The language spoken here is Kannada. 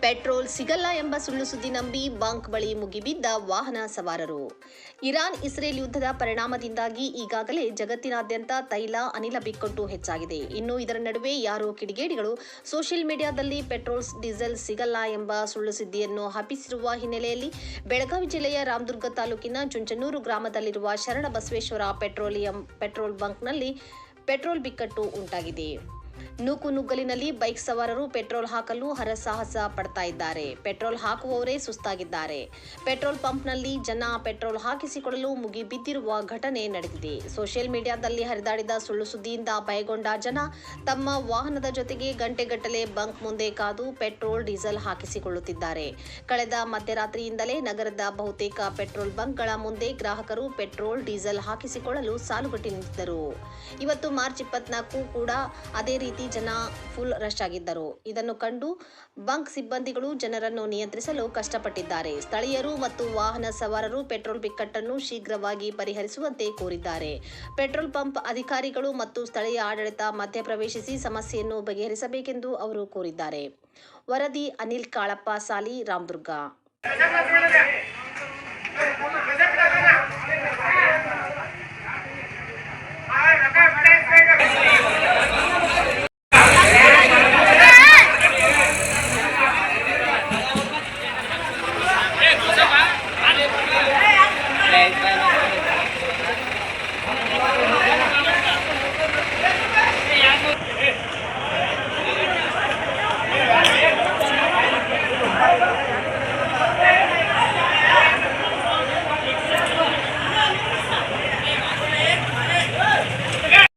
ಪೆಟ್ರೋಲ್ ಸಿಗಲ್ಲ ಎಂಬ ಸುಳ್ಳು ಸುದ್ದಿ ನಂಬಿ ಬಂಕ್ ಬಳಿ ಮುಗಿಬಿದ್ದ ವಾಹನ ಸವಾರರು. ಇರಾನ್ ಇಸ್ರೇಲ್ ಯುದ್ಧದ ಪರಿಣಾಮದಿಂದಾಗಿ ಈಗಾಗಲೇ ಜಗತ್ತಿನಾದ್ಯಂತ ತೈಲ ಅನಿಲ ಬಿಕ್ಕಟ್ಟು ಹೆಚ್ಚಾಗಿದೆ. ಇನ್ನು ಇದರ ನಡುವೆ ಯಾರೋ ಕಿಡಿಗೇಡಿಗಳು ಸೋಷಿಯಲ್ ಮೀಡಿಯಾದಲ್ಲಿ ಪೆಟ್ರೋಲ್ ಡೀಸೆಲ್ ಸಿಗಲ್ಲ ಎಂಬ ಸುಳ್ಳು ಸುದ್ದಿಯನ್ನು ಹಬ್ಬಿಸಿರುವ ಹಿನ್ನೆಲೆಯಲ್ಲಿ ಬೆಳಗಾವಿ ಜಿಲ್ಲೆಯ ರಾಮದುರ್ಗ ತಾಲೂಕಿನ ಚುಂಚನೂರು ಗ್ರಾಮದಲ್ಲಿರುವ ಶರಣಬಸವೇಶ್ವರ ಪೆಟ್ರೋಲ್ ಬಂಕ್ನಲ್ಲಿ ಪೆಟ್ರೋಲ್ ಬಿಕ್ಕಟ್ಟು ಉಂಟಾಗಿದೆ. ನೂಕುನುಗ್ಗಲಿನಲ್ಲಿ ಬೈಕ್ ಸವಾರರು ಪೆಟ್ರೋಲ್ ಹಾಕಲು ಹರಸಾಹಸ ಪಡ್ತಾ ಇದ್ದಾರೆ. ಪೆಟ್ರೋಲ್ ಹಾಕುವವರೇ ಸುಸ್ತಾಗಿದ್ದಾರೆ. ಪೆಟ್ರೋಲ್ ಪಂಪ್ನಲ್ಲಿ ಜನ ಪೆಟ್ರೋಲ್ ಹಾಕಿಸಿಕೊಳ್ಳಲು ಮುಗಿಬಿದ್ದಿರುವ ಘಟನೆ ನಡೆದಿದೆ. ಸೋಷಿಯಲ್ ಮೀಡಿಯಾದಲ್ಲಿ ಹರಿದಾಡಿದ ಸುಳ್ಳು ಸುದ್ದಿಯಿಂದ ಭಯಗೊಂಡ ಜನ ತಮ್ಮ ವಾಹನದ ಜೊತೆಗೆ ಗಂಟೆಗಟ್ಟಲೆ ಬಂಕ್ ಮುಂದೆ ಕಾದು ಪೆಟ್ರೋಲ್ ಡೀಸೆಲ್ ಹಾಕಿಸಿಕೊಳ್ಳುತ್ತಿದ್ದಾರೆ. ಕಳೆದ ಮಧ್ಯರಾತ್ರಿಯಿಂದಲೇ ನಗರದ ಬಹುತೇಕ ಪೆಟ್ರೋಲ್ ಬಂಕ್ಗಳ ಮುಂದೆ ಗ್ರಾಹಕರು ಪೆಟ್ರೋಲ್ ಡೀಸೆಲ್ ಹಾಕಿಸಿಕೊಳ್ಳಲು ಸಾಲುಗಟ್ಟಿ ನಿಂತಿದ್ದರು. ಇವತ್ತು ಮಾರ್ಚ್ 24 ಕೂಡ ಅದೇ ರೀತಿ ಜನ ಫುಲ್ ರಶ್ ಆಗಿದ್ದರು. ಇದನ್ನು ಕಂಡು ಬಂಕ್ ಸಿಬ್ಬಂದಿಗಳು ಜನರನ್ನು ನಿಯಂತ್ರಿಸಲು ಕಷ್ಟಪಟ್ಟಿದ್ದಾರೆ. ಸ್ಥಳೀಯರು ಮತ್ತು ವಾಹನ ಸವಾರರು ಪೆಟ್ರೋಲ್ ಬಿಕ್ಕಟ್ಟನ್ನು ಶೀಘ್ರವಾಗಿ ಪರಿಹರಿಸುವಂತೆ ಕೋರಿದ್ದಾರೆ. ಪೆಟ್ರೋಲ್ ಪಂಪ್ ಅಧಿಕಾರಿಗಳು ಮತ್ತು ಸ್ಥಳೀಯ ಆಡಳಿತ ಮಧ್ಯಪ್ರವೇಶಿಸಿ ಸಮಸ್ಯೆಯನ್ನು ಬಗೆಹರಿಸಬೇಕೆಂದು ಅವರು ಕೋರಿದ್ದಾರೆ. ವರದಿ ಅನಿಲ್ ಕಾಳಪ್ಪ ಸಾಲಿ, ರಾಮದುರ್ಗ.